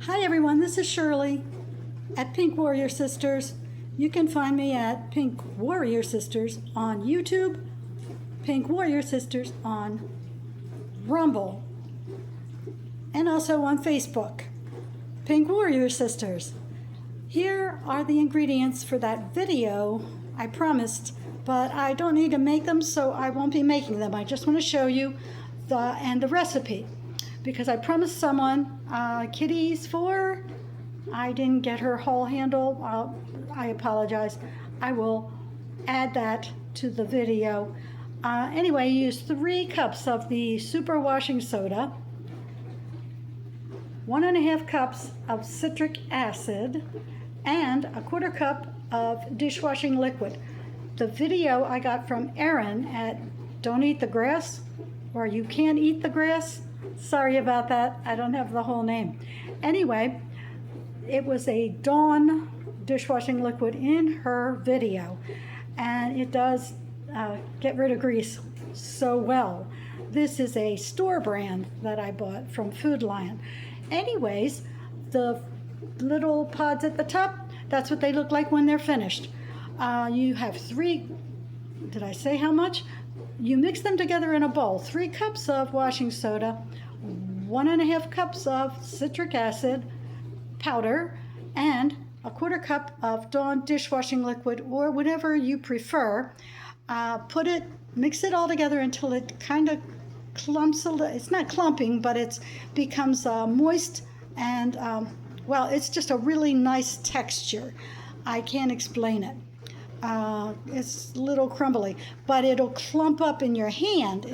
Hi everyone, this is Shirley at Pink Warrior Sisters. You can find me at Pink Warrior Sisters on YouTube, Pink Warrior Sisters on Rumble, and also on Facebook, Pink Warrior Sisters. Here are the ingredients for that video I promised, but I don't need to make them, so I won't be making them. I just want to show you the recipe, because I promised someone kitties for. I didn't get her whole handle. I apologize. I will add that to the video. Anyway, use 3 cups of the super washing soda, 1.5 cups of citric acid, and 1/4 cup of dishwashing liquid. The video I got from Erin at Don't Eat the Grass, or You Can't Eat the Grass. Sorry about that. I don't have the whole name. Anyway, it was a Dawn dishwashing liquid in her video, and it does get rid of grease so well. This is a store brand that I bought from Food Lion. Anyways, the little pods at the top, that's what they look like when they're finished. You have 3, did I say how much? You mix them together in a bowl. 3 cups of washing soda, 1.5 cups of citric acid powder, and 1/4 cup of Dawn dishwashing liquid, or whatever you prefer. Mix it all together until it kind of clumps a little. It's not clumping, but it becomes moist, and well, it's just a really nice texture. I can't explain it. It's a little crumbly, but it'll clump up in your hand.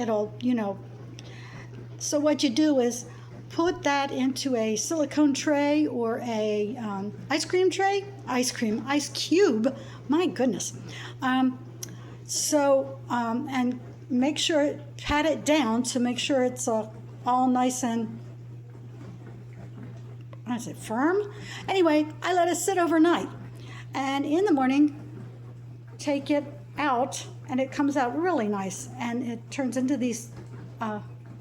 So what you do is put that into a silicone tray or a ice ice cube, my goodness. And make sure, pat it down to make sure it's all nice and, firm? Anyway, I let it sit overnight. And in the morning, take it out, and it comes out really nice, and it turns into these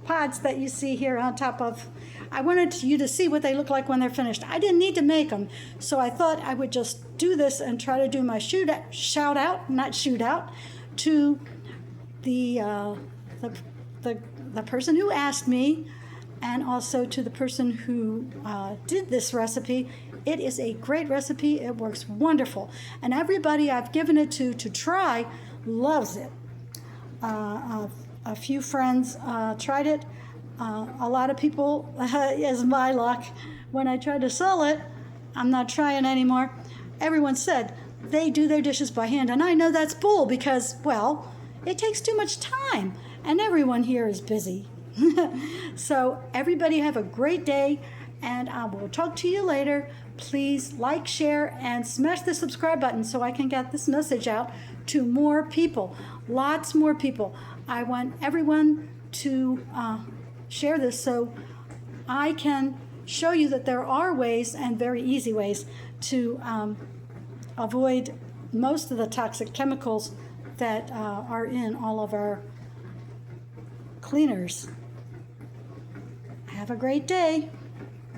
pods that you see here on top of. I wanted you to see what they look like when they're finished. I didn't need to make them, so I thought I would just do this and try to do my shout out to the person who asked me, and also to the person who did this recipe. It is a great recipe. It works wonderful, and everybody I've given it to try loves it. A few friends tried it. A lot of people, as my luck, when I tried to sell it, I'm not trying anymore, everyone said they do their dishes by hand, and I know that's bull, because, well, it takes too much time, and everyone here is busy. So everybody have a great day, and I will talk to you later. Please like, share, and smash the subscribe button so I can get this message out to more people, lots more people. I want everyone to share this so I can show you that there are ways, and very easy ways, to avoid most of the toxic chemicals that are in all of our cleaners. Have a great day.